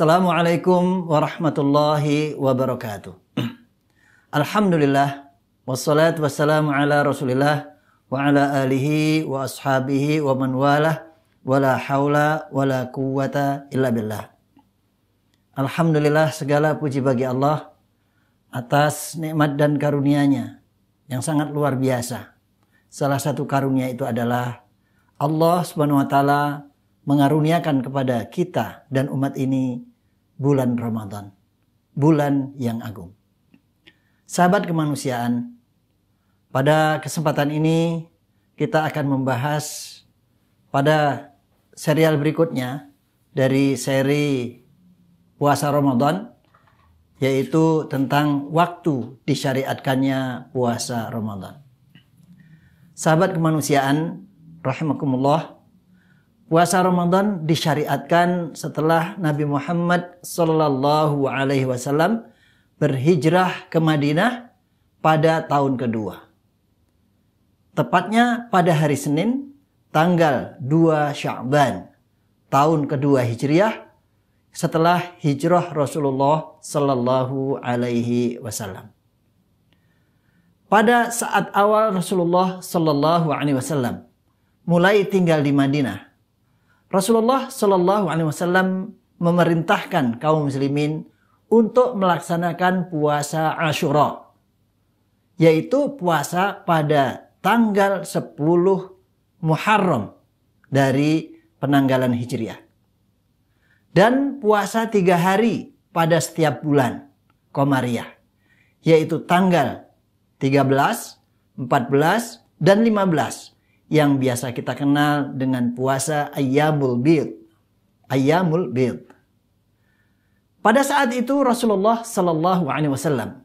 Assalamualaikum warahmatullahi wabarakatuh. Alhamdulillah, wassalatu wassalamu ala rasulillah wa ala alihi wa ashabihi wa man walah, wa la hawla wa la quwwata illa billah. Alhamdulillah, segala puji bagi Allah atas nikmat dan karunia-Nya yang sangat luar biasa. Salah satu karunia itu adalah Allah Subhanahu wa taala mengaruniakan kepada kita dan umat ini bulan Ramadan, bulan yang agung. Sahabat kemanusiaan, pada kesempatan ini kita akan membahas pada serial berikutnya dari seri puasa Ramadan, yaitu tentang waktu disyariatkannya puasa Ramadan. Sahabat kemanusiaan, rahimakumullah, puasa Ramadan disyariatkan setelah Nabi Muhammad sallallahu alaihi wasallam berhijrah ke Madinah pada tahun kedua. Tepatnya pada hari Senin, tanggal 2 Sya'ban, tahun kedua Hijriah, setelah hijrah Rasulullah sallallahu alaihi wasallam. Pada saat awal Rasulullah sallallahu alaihi wasallam mulai tinggal di Madinah, Rasulullah Shallallahu Alaihi Wasallam memerintahkan kaum muslimin untuk melaksanakan puasa Asyura, yaitu puasa pada tanggal 10 Muharram dari penanggalan Hijriah, dan puasa 3 hari pada setiap bulan Qamariyah, yaitu tanggal 13, 14, dan 15. Yang biasa kita kenal dengan puasa Ayyamul Bid. Ayyamul Bid. Pada saat itu Rasulullah Sallallahu Alaihi Wasallam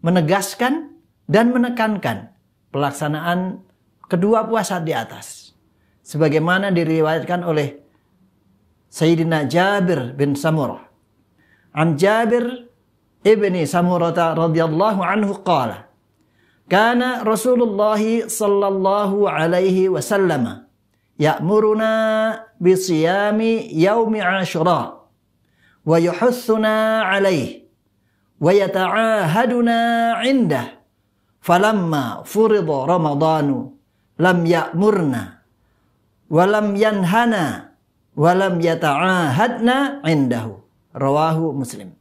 menegaskan dan menekankan pelaksanaan kedua puasa di atas, sebagaimana diriwayatkan oleh Sayyidina Jabir bin Samurah. An Jabir ibni Samurah radhiyallahu anhu qala, Kana Rasulullah sallallahu alaihi wasallam ya'muruna bisiyami yaumi Asyura wa yuhassuna alaihi wa yata'ahaduna indah falamma furida Ramadanu lam ya'murna wa lam yanhana wa lam yata'ahadna indahu. Rawahu Muslim.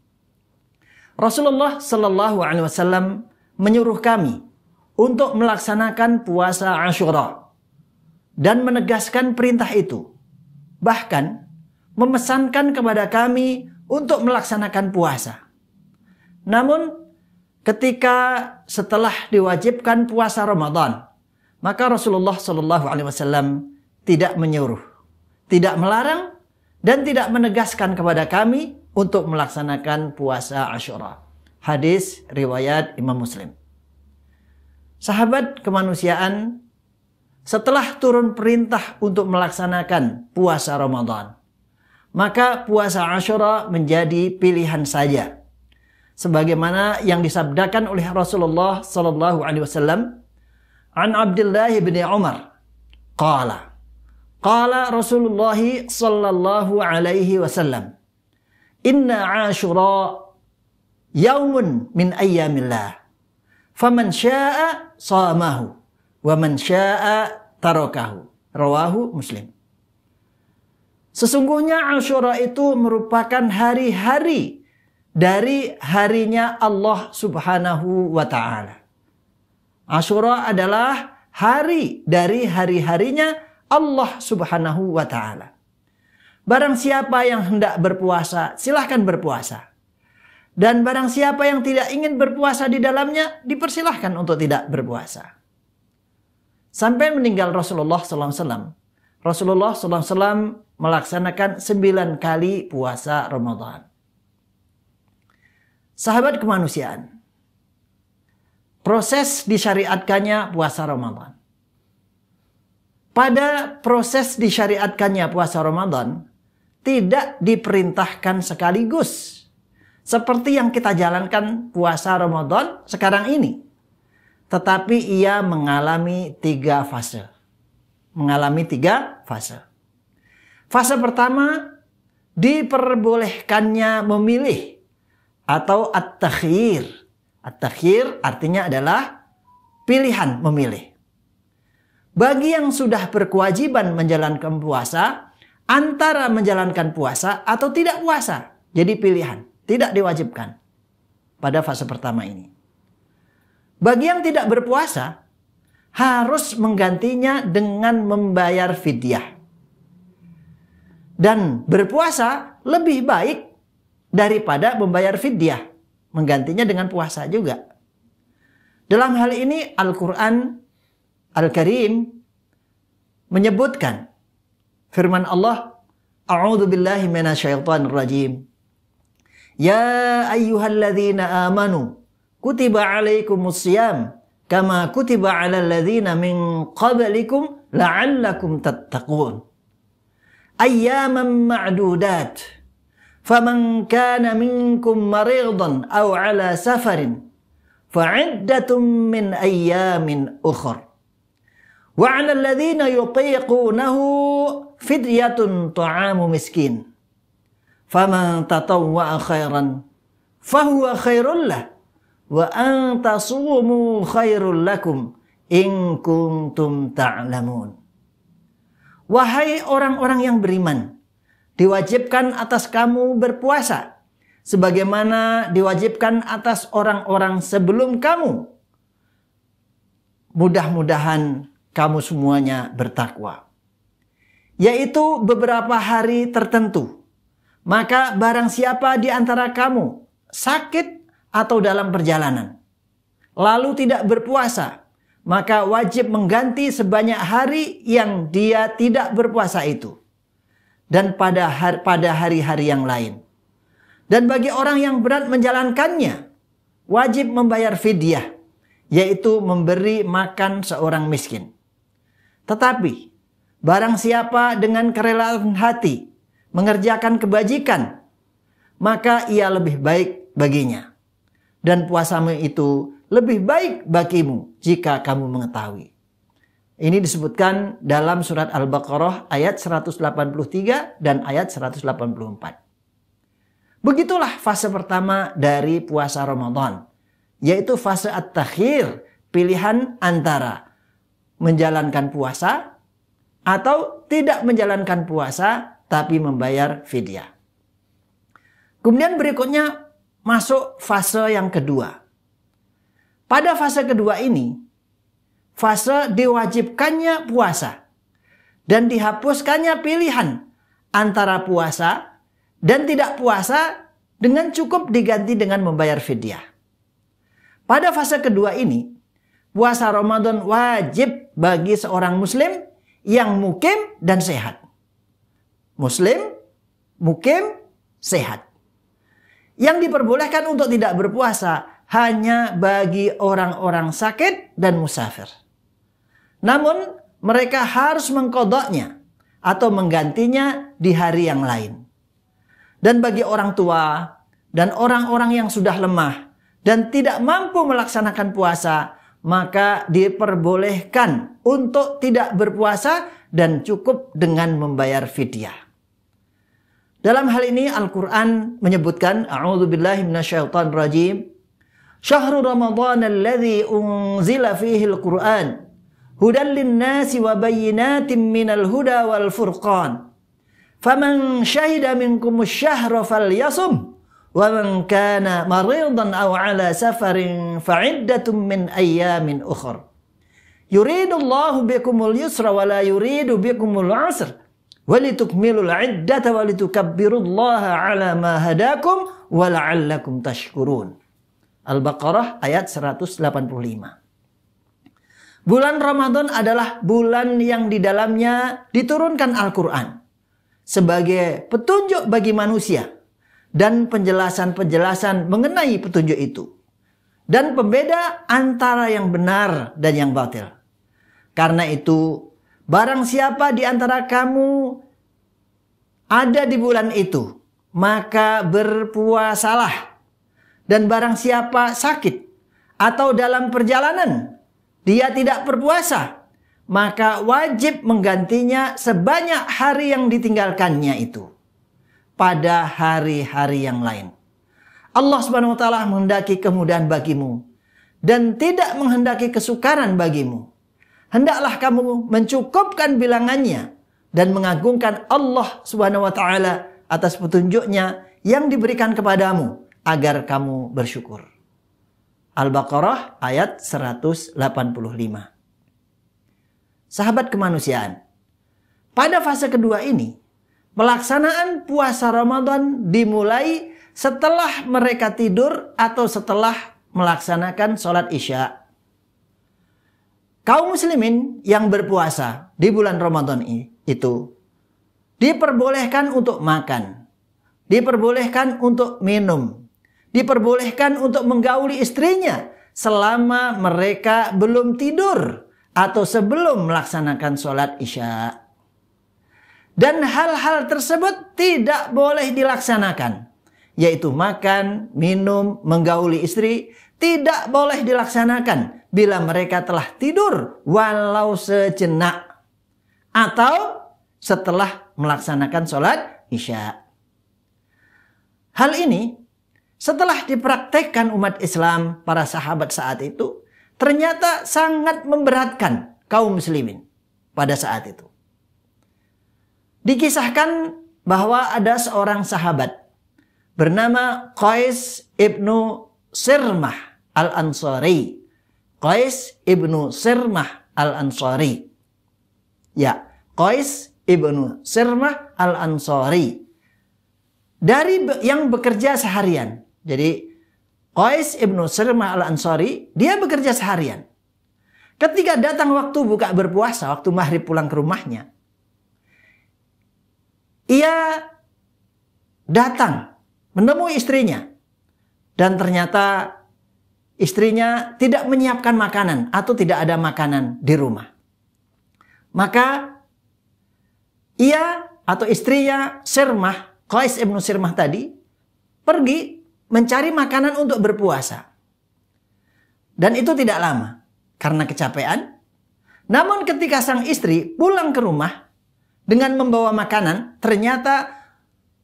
Rasulullah sallallahu alaihi wasallam menyuruh kami untuk melaksanakan puasa Asyura dan menegaskan perintah itu. Bahkan memesankan kepada kami untuk melaksanakan puasa. Namun ketika setelah diwajibkan puasa Ramadan, maka Rasulullah SAW tidak menyuruh, tidak melarang, dan tidak menegaskan kepada kami untuk melaksanakan puasa Asyura. Hadis riwayat Imam Muslim. Sahabat kemanusiaan, setelah turun perintah untuk melaksanakan puasa Ramadan, maka puasa Asyura menjadi pilihan saja. Sebagaimana yang disabdakan oleh Rasulullah sallallahu alaihi wasallam, an Abdullah bin Umar, qala Rasulullah sallallahu alaihi wasallam, inna Asyura yaumun min ayyamillah, faman syaa shamahu wa man syaa tarakahu. Rawahu Muslim. Sesungguhnya Asyura itu merupakan hari-hari dari harinya Allah Subhanahu wa taala. Asyura adalah hari dari hari-harinya Allah Subhanahu wa taala. Barang siapa yang hendak berpuasa, silahkan berpuasa. Dan barang siapa yang tidak ingin berpuasa di dalamnya, dipersilahkan untuk tidak berpuasa. Sampai meninggal Rasulullah SAW, Rasulullah SAW melaksanakan 9 kali puasa Ramadan. Sahabat kemanusiaan, proses disyariatkannya puasa Ramadan. Pada proses disyariatkannya puasa Ramadan, tidak diperintahkan sekaligus seperti yang kita jalankan puasa Ramadan sekarang ini. Tetapi ia mengalami 3 fase. Fase pertama, diperbolehkannya memilih atau at-takhyir. At-takhyir artinya adalah pilihan memilih. Bagi yang sudah berkewajiban menjalankan puasa, antara menjalankan puasa atau tidak puasa. Jadi pilihan, tidak diwajibkan pada fase pertama ini. Bagi yang tidak berpuasa, harus menggantinya dengan membayar fidyah. Dan berpuasa lebih baik daripada membayar fidyah. Menggantinya dengan puasa juga. Dalam hal ini Al-Quran Al-Karim menyebutkan firman Allah, A'udzu billahi minasyaitonir rajim. Ya ayyuhalladzina amanu kutiba alaikumusiyam kama kutiba alal ladzina min qablikum la'allakum tattaqun. Ayyaman ma'dudat. Faman kana minkum maridan aw ala safarin fa'iddatun min ayyamin ukhra. Wa 'alal ladzina yutiqunahu fidyatun ta'amu miskin. Faman tatawwa'a khairan fahuwa khairul lah wa an tasumu khairul lakum in kuntum ta'lamun. Wahai orang-orang yang beriman, diwajibkan atas kamu berpuasa sebagaimana diwajibkan atas orang-orang sebelum kamu. Mudah-mudahan kamu semuanya bertakwa. Yaitu beberapa hari tertentu. Maka barang siapa di antara kamu sakit atau dalam perjalanan, lalu tidak berpuasa, maka wajib mengganti sebanyak hari yang dia tidak berpuasa itu. Dan pada hari-hari yang lain. Dan bagi orang yang berat menjalankannya, wajib membayar fidyah, yaitu memberi makan seorang miskin. Tetapi, barang siapa dengan kerelaan hati mengerjakan kebajikan, maka ia lebih baik baginya. Dan puasamu itu lebih baik bagimu jika kamu mengetahui. Ini disebutkan dalam surat Al-Baqarah ayat 183 dan ayat 184. Begitulah fase pertama dari puasa Ramadan, yaitu fase at-takhyir, pilihan antara menjalankan puasa atau tidak menjalankan puasa tapi membayar fidyah. Kemudian berikutnya masuk fase yang kedua. Pada fase kedua ini, fase diwajibkannya puasa dan dihapuskannya pilihan antara puasa dan tidak puasa dengan cukup diganti dengan membayar fidyah. Pada fase kedua ini, puasa Ramadan wajib bagi seorang muslim yang mukim dan sehat. Muslim, mukim, sehat. Yang diperbolehkan untuk tidak berpuasa hanya bagi orang-orang sakit dan musafir. Namun mereka harus mengqadha'nya atau menggantinya di hari yang lain. Dan bagi orang tua dan orang-orang yang sudah lemah dan tidak mampu melaksanakan puasa, maka diperbolehkan untuk tidak berpuasa dan cukup dengan membayar fidyah. Dalam hal ini Al-Quran menyebutkan, A'udzu billahi minasyaitonir rajim. Syahrul Ramadan alladzi unzila fihi al-Qur'an hudan lin-nasi wa bayyinatin minal huda wal furqan. Faman syahida minkum asy-syahra falyasum wa man kana maridan aw 'ala safarin fa'iddatun min ayyamin ukhra. Yuridullahu bikumul yusra wa la yuridu bikumul 'usra wa litukmilul 'iddata wa litukabbirullaha 'ala ma hadakum wa la'allakum tashkurun. Al-Baqarah ayat 185. Bulan Ramadan adalah bulan yang di dalamnya diturunkan Al-Quran sebagai petunjuk bagi manusia dan penjelasan-penjelasan mengenai petunjuk itu dan pembeda antara yang benar dan yang batil. Karena itu, barang siapa di antara kamu ada di bulan itu, maka berpuasalah. Dan barang siapa sakit atau dalam perjalanan, dia tidak berpuasa, maka wajib menggantinya sebanyak hari yang ditinggalkannya itu. pada hari-hari yang lain. Allah Subhanahu wa taala menghendaki kemudahan bagimu dan tidak menghendaki kesukaran bagimu. Hendaklah kamu mencukupkan bilangannya dan mengagungkan Allah Subhanahu wa taala atas petunjuknya yang diberikan kepadamu agar kamu bersyukur. Al-Baqarah ayat 185. Sahabat kemanusiaan, pada fase kedua ini, pelaksanaan puasa Ramadan dimulai setelah mereka tidur atau setelah melaksanakan sholat Isya. Kaum muslimin yang berpuasa di bulan Ramadan itu diperbolehkan untuk makan, diperbolehkan untuk minum, diperbolehkan untuk menggauli istrinya selama mereka belum tidur atau sebelum melaksanakan sholat Isya. Dan hal-hal tersebut tidak boleh dilaksanakan, yaitu makan, minum, menggauli istri, tidak boleh dilaksanakan bila mereka telah tidur walau sejenak atau setelah melaksanakan sholat Isya. Hal ini setelah dipraktekkan umat Islam para sahabat saat itu, ternyata sangat memberatkan kaum muslimin pada saat itu. Dikisahkan bahwa ada seorang sahabat bernama Qais ibnu Sirmah al-Ansari. Qais ibnu Sirmah al-Ansari. Ya, Qais ibnu Sirmah al-Ansari. Dari yang bekerja seharian. Jadi Qais ibnu Sirmah al-Ansari, dia bekerja seharian. Ketika datang waktu buka berpuasa, waktu maghrib pulang ke rumahnya, ia datang menemui istrinya. Dan ternyata istrinya tidak menyiapkan makanan atau tidak ada makanan di rumah. Maka ia atau istrinya Sirmah, Qais ibnu Sirmah tadi, pergi mencari makanan untuk berpuasa. Dan itu tidak lama karena kecapean. Namun ketika sang istri pulang ke rumah dengan membawa makanan, ternyata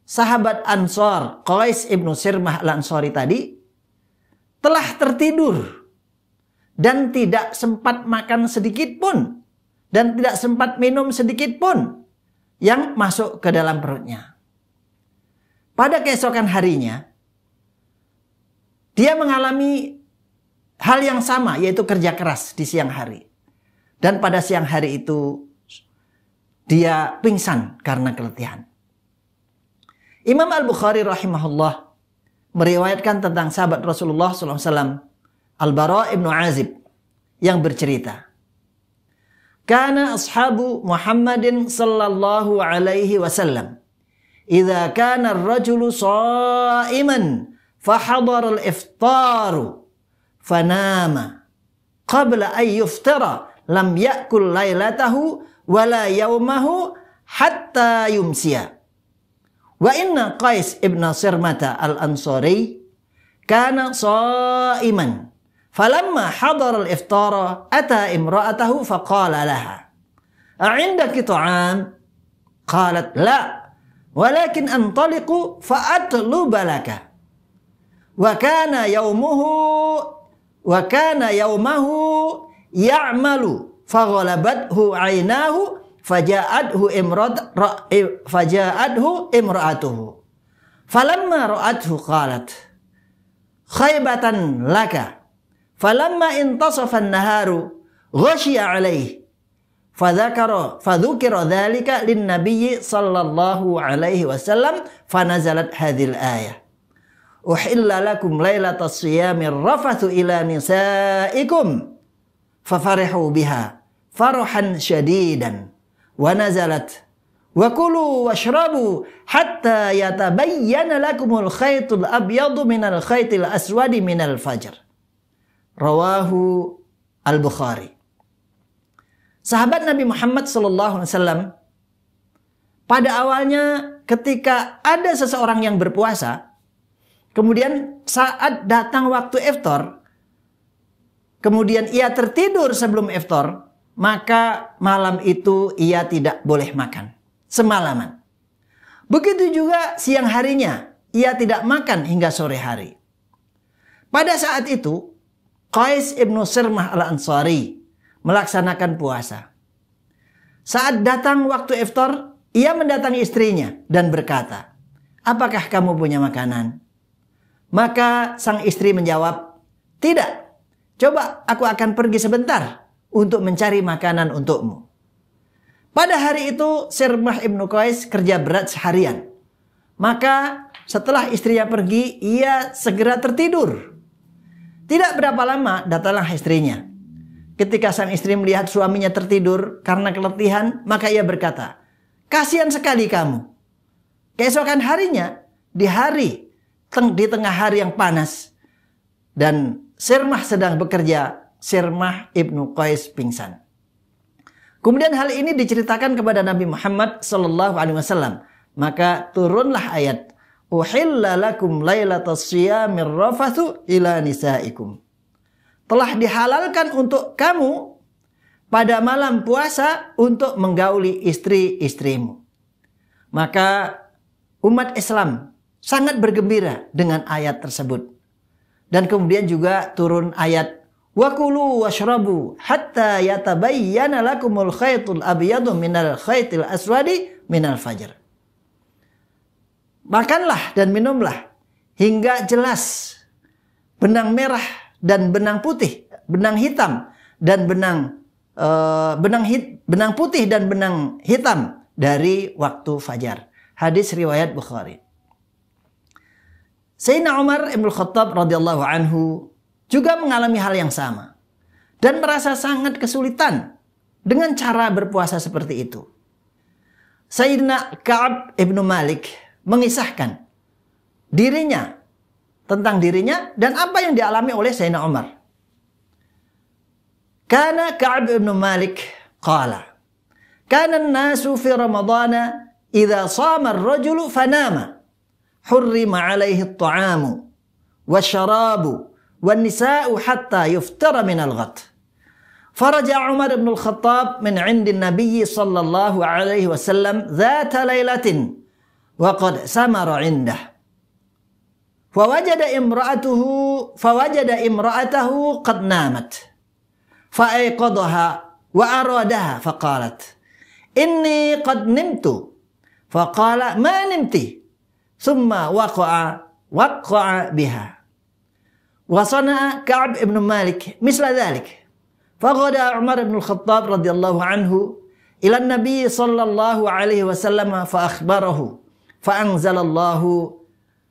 sahabat Ansor, Qais ibnu Sirmah al-Ansari tadi, telah tertidur dan tidak sempat makan sedikit pun dan tidak sempat minum sedikit pun yang masuk ke dalam perutnya. Pada keesokan harinya, dia mengalami hal yang sama, yaitu kerja keras di siang hari. Dan pada siang hari itu, dia pingsan karena keletihan. Imam Al-Bukhari rahimahullah meriwayatkan tentang sahabat Rasulullah SAW, Al-Bara ibnu Azib, yang bercerita, Kana ashabu Muhammadin sallallahu alaihi wasallam, idza kana ar-rajulu sha'iman fahadara al-iftaru fanama qabla an yuftara lam ya'kul lailatahu wala yawmahu hatta yumsiya. Wa inna Qais ibn Sirmata al-Ansari kana sha'iman falamma hadara al-iftara ata imra'atahu faqala laha a'indaki ta'am? Qalat la, walakin antaliqu fa'atluba laka. Wa kana yawmahu ya'malu faghalabathu 'ainahu faja'athu imra'atuhu falamma ra'athu qalat khaybatan laka falamma intasafa an-naharu ghashiya 'alayhi fadhukira dhalika lin-nabiyyi sallallahu alaihi wasallam fanazalat hadhil ayah uhilla lakum lailatas siyamir rafathu ila nisaikum fafarihu biha farahan syadidan wa nazalat wa kulu washrabu hatta yatabayyana lakumul khaytul abyadu minal khaytil aswadi minal fajr. Rawahu Al-Bukhari. Sahabat Nabi Muhammad SAW pada awalnya ketika ada seseorang yang berpuasa, kemudian saat datang waktu iftar, kemudian ia tertidur sebelum iftar, maka malam itu ia tidak boleh makan semalaman. Begitu juga siang harinya, ia tidak makan hingga sore hari. Pada saat itu, Qais ibnu Sirmah al-Ansari melaksanakan puasa. Saat datang waktu iftar, ia mendatangi istrinya dan berkata, "Apakah kamu punya makanan?" Maka sang istri menjawab, "Tidak, coba aku akan pergi sebentar untuk mencari makanan untukmu." Pada hari itu Sirmah ibnu Qais kerja berat seharian. Maka setelah istrinya pergi, ia segera tertidur. Tidak berapa lama datanglah istrinya. Ketika sang istri melihat suaminya tertidur karena keletihan, maka ia berkata, "Kasihan sekali kamu." Keesokan harinya, di tengah hari yang panas, dan Sirmah sedang bekerja, Sirmah ibnu Qais pingsan. Kemudian hal ini diceritakan kepada Nabi Muhammad SAW. Maka turunlah ayat, "Uhilla lakum lailatas siyamir rafathu ila nisaikum." Telah dihalalkan untuk kamu pada malam puasa untuk menggauli istri-istrimu. Maka umat Islam sangat bergembira dengan ayat tersebut. Dan kemudian juga turun ayat, "Wa kulu washrabu hatta yatabayyana lakumul khaytul abyadu minal khaytil aswadi minal fajr." Makanlah dan minumlah hingga jelas benang merah dan benang putih, benang hitam dan benang putih dan benang hitam dari waktu fajar. Hadis riwayat Bukhari. Sayyidina Umar ibn Khattab radhiyallahu anhu juga mengalami hal yang sama dan merasa sangat kesulitan dengan cara berpuasa seperti itu. Sayyidina Ka'ab ibn Malik mengisahkan tentang dirinya dan apa yang dialami oleh Sayyidina Umar. Kana Ka'ab ibn Malik qala, "Kana an-nasu fi Ramadana idza shama ar-rajulu fanama, hurrima 'alaihi at-ta'amu wasyarabu wan-nisa'u hatta yuftara min al-ghad." Faraja Umar ibn al-Khattab min 'indi an-nabiy sallallahu alaihi wasallam dhata lailatin wa qad samara 'indah. Fawajada imra'atahu qad namat. Fa'ayqadhaha wa aradaha faqalat, "Inni qad nimtu." Faqala, "Ma nimti?" Thumma waqa'a biha. Wa sana'a Ka'ab ibn Malik misla dhalik. Faghada Umar ibn al-Khattab radhiyallahu anhu ila an-nabiy sallallahu alaihi wasallam fa akhbarahu. Fa anzalallahu,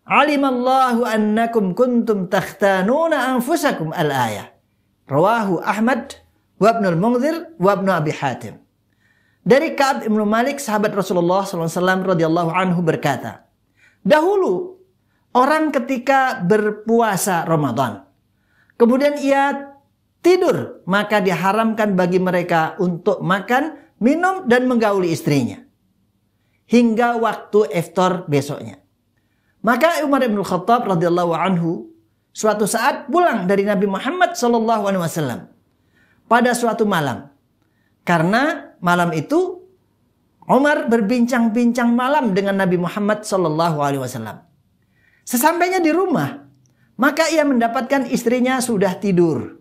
"Alimallahu annakum kuntum takhtanuna anfusakum." Al-ayah. Rawahu Ahmad wa Ibnu al-Munzir wa Ibnu Abi Hatim. Dari Ka'ab ibn Malik, sahabat Rasulullah SAW radhiyallahu anhu berkata, dahulu orang ketika berpuasa Ramadan, kemudian ia tidur, maka diharamkan bagi mereka untuk makan, minum, dan menggauli istrinya hingga waktu iftar besoknya. Maka Umar bin Khattab radhiyallahu anhu suatu saat pulang dari Nabi Muhammad SAW pada suatu malam. Karena malam itu Umar berbincang-bincang malam dengan Nabi Muhammad SAW. Sesampainya di rumah, maka ia mendapatkan istrinya sudah tidur.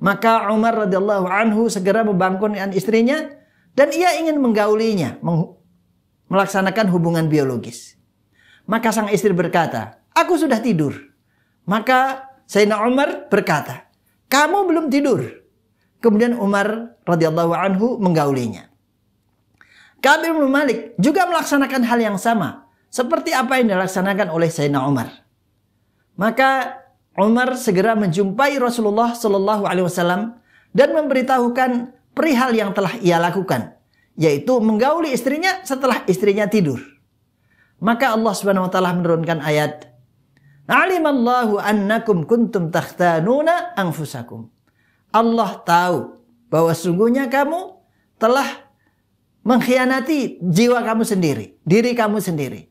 Maka Umar radhiyallahu anhu segera membangunkan istrinya dan ia ingin menggaulinya, melaksanakan hubungan biologis. Maka sang istri berkata, "Aku sudah tidur." Maka Sayyidina Umar berkata, "Kamu belum tidur." Kemudian Umar radhiyallahu anhu menggaulinya. Ka'ab bin Malik juga melaksanakan hal yang sama seperti apa yang dilaksanakan oleh Sayyidina Umar. Maka Umar segera menjumpai Rasulullah Shallallahu Alaihi Wasallam dan memberitahukan perihal yang telah ia lakukan, yaitu menggauli istrinya setelah istrinya tidur. Maka Allah Subhanahu Wa Taala menurunkan ayat, "Alimallahu annakum kuntum takhtanuna anfusakum." Allah tahu bahwa sungguhnya kamu telah mengkhianati jiwa kamu sendiri, diri kamu sendiri.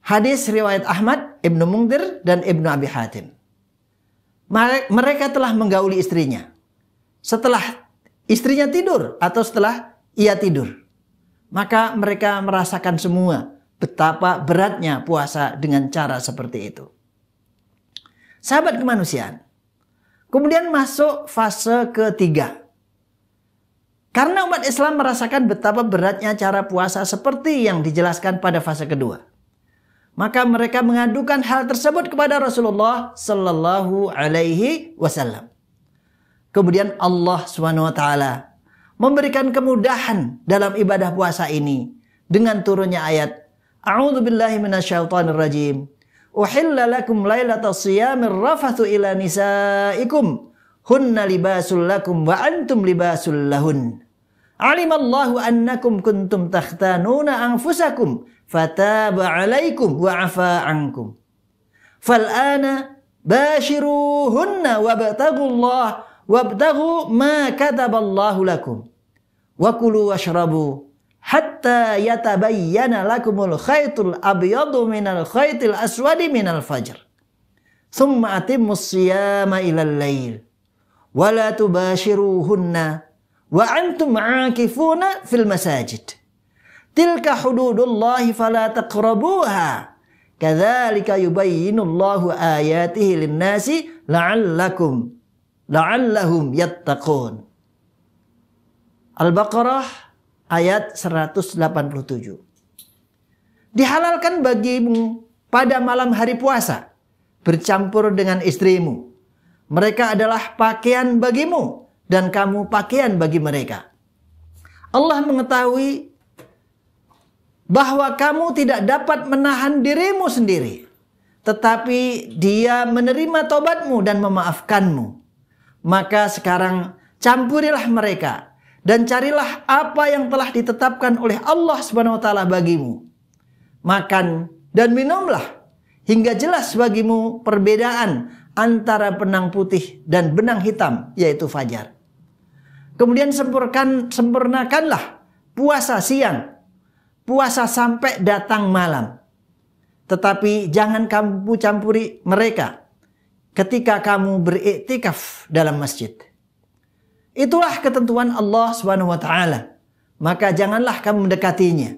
Hadis riwayat Ahmad, Ibnu Munzir, dan Ibnu Abi Hatim. Mereka telah menggauli istrinya setelah istrinya tidur atau setelah ia tidur. Maka mereka merasakan semua betapa beratnya puasa dengan cara seperti itu. Sahabat kemanusiaan. Kemudian masuk fase ketiga. Karena umat Islam merasakan betapa beratnya cara puasa seperti yang dijelaskan pada fase kedua. Maka mereka mengadukan hal tersebut kepada Rasulullah Sallallahu Alaihi Wasallam. Kemudian Allah Subhanahu Wa Taala memberikan kemudahan dalam ibadah puasa ini dengan turunnya ayat A'udzu billahi minasyaitonir rajim. Uhilla lakum lailatas siyamir rafathu ila nisaikum hunna libasul lakum wa antum libasul lahun. Alimallahu annakum kuntum takhtanuna anfusakum fataba 'alaikum wa 'afa 'ankum. Fal'ana bashiruhunna wabtaghu ma kataballahu lakum. Wa kulu washrabu hatta yatabayyana lakumul khaytul abyadu minal khaytil aswadi minal fajr. Thumma atimmus siyama ilal lail. Wa la tubashiruhunna wa antum aakifuna fil masajid. Tilka hududullahi fala taqrabuha. Kadzalika yubayyinullahu ayatihi lin-nasi la'allahum yattaqun. Al-Baqarah ayat 187. Dihalalkan bagimu pada malam hari puasa bercampur dengan istrimu. Mereka adalah pakaian bagimu dan kamu pakaian bagi mereka. Allah mengetahui bahwa kamu tidak dapat menahan dirimu sendiri, tetapi Dia menerima tobatmu dan memaafkanmu. Maka sekarang campurilah mereka dan carilah apa yang telah ditetapkan oleh Allah Subhanahu wa taala bagimu. Makan dan minumlah hingga jelas bagimu perbedaan antara benang putih dan benang hitam, yaitu fajar. Kemudian sempurnakanlah puasa siang, puasa sampai datang malam. Tetapi jangan kamu campuri mereka ketika kamu beriktikaf dalam masjid. Itulah ketentuan Allah Subhanahu wa taala. Maka janganlah kamu mendekatinya.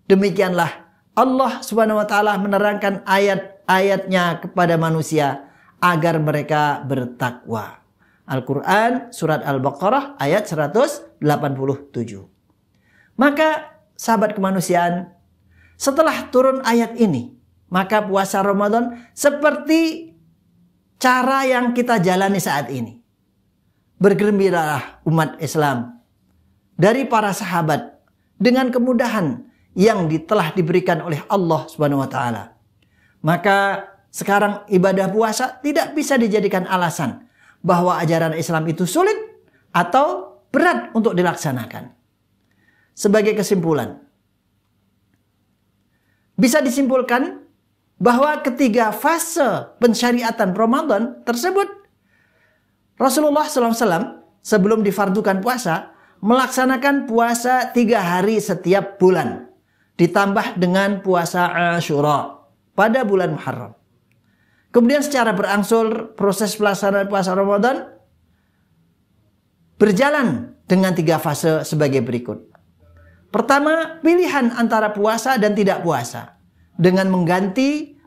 Demikianlah Allah Subhanahu wa taala menerangkan ayat-ayatnya kepada manusia agar mereka bertakwa. Al-Qur'an surat Al-Baqarah ayat 187. Maka sahabat kemanusiaan, setelah turun ayat ini, maka puasa Ramadan seperti cara yang kita jalani saat ini. Bergembiralah umat Islam dari para sahabat dengan kemudahan yang telah diberikan oleh Allah Subhanahu wa taala. Maka sekarang ibadah puasa tidak bisa dijadikan alasan bahwa ajaran Islam itu sulit atau berat untuk dilaksanakan. Sebagai kesimpulan, bisa disimpulkan bahwa ketiga fase pensyariatan Ramadan tersebut Rasulullah SAW sebelum difardukan puasa melaksanakan puasa 3 hari setiap bulan, ditambah dengan puasa Asyura pada bulan Muharram. Kemudian secara berangsur proses pelaksanaan puasa Ramadan berjalan dengan 3 fase sebagai berikut. Pertama, pilihan antara puasa dan tidak puasa dengan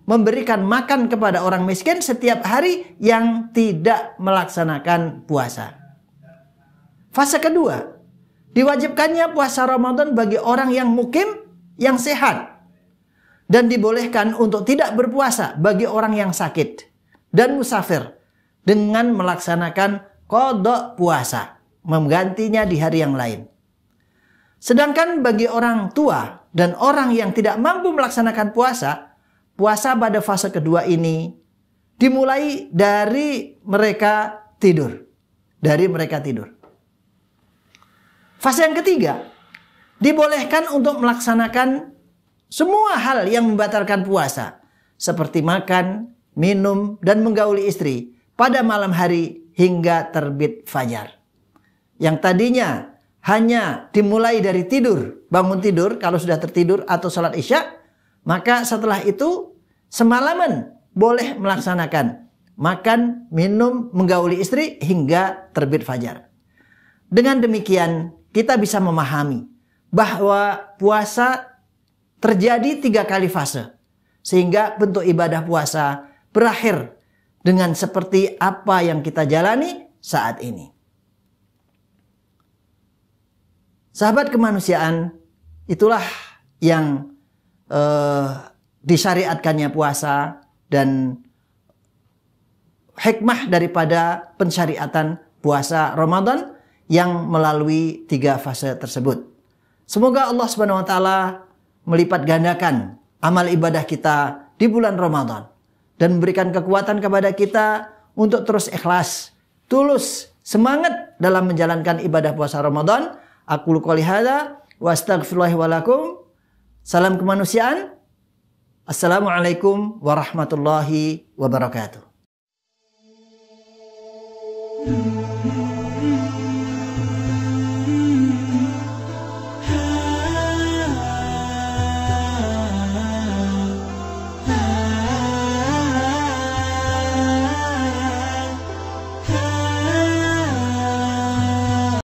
memberikan makan kepada orang miskin setiap hari yang tidak melaksanakan puasa. Fase kedua, diwajibkannya puasa Ramadan bagi orang yang mukim, yang sehat. Dan dibolehkan untuk tidak berpuasa bagi orang yang sakit dan musafir dengan melaksanakan qada puasa, menggantinya di hari yang lain. Sedangkan bagi orang tua dan orang yang tidak mampu melaksanakan puasa, puasa pada fase kedua ini dimulai dari mereka tidur. Fase yang ketiga, dibolehkan untuk melaksanakan semua hal yang membatalkan puasa, seperti makan, minum, dan menggauli istri pada malam hari hingga terbit fajar. Yang tadinya hanya dimulai dari bangun tidur kalau sudah tertidur atau sholat isya, maka setelah itu semalaman boleh melaksanakan makan, minum, menggauli istri hingga terbit fajar. Dengan demikian kita bisa memahami bahwa puasa terjadi 3 kali fase. Sehingga bentuk ibadah puasa berakhir dengan seperti apa yang kita jalani saat ini. Sahabat kemanusiaan, itulah yang disyariatkannya puasa dan hikmah daripada pensyariatan puasa Ramadan yang melalui 3 fase tersebut. Semoga Allah Subhanahu wa taala melipat gandakan amal ibadah kita di bulan Ramadan dan memberikan kekuatan kepada kita untuk terus ikhlas, tulus, semangat dalam menjalankan ibadah puasa Ramadan. Aqulu qouli hadza wa astaghfirullahi wa lakum. Salam kemanusiaan. Assalamualaikum warahmatullahi wabarakatuh.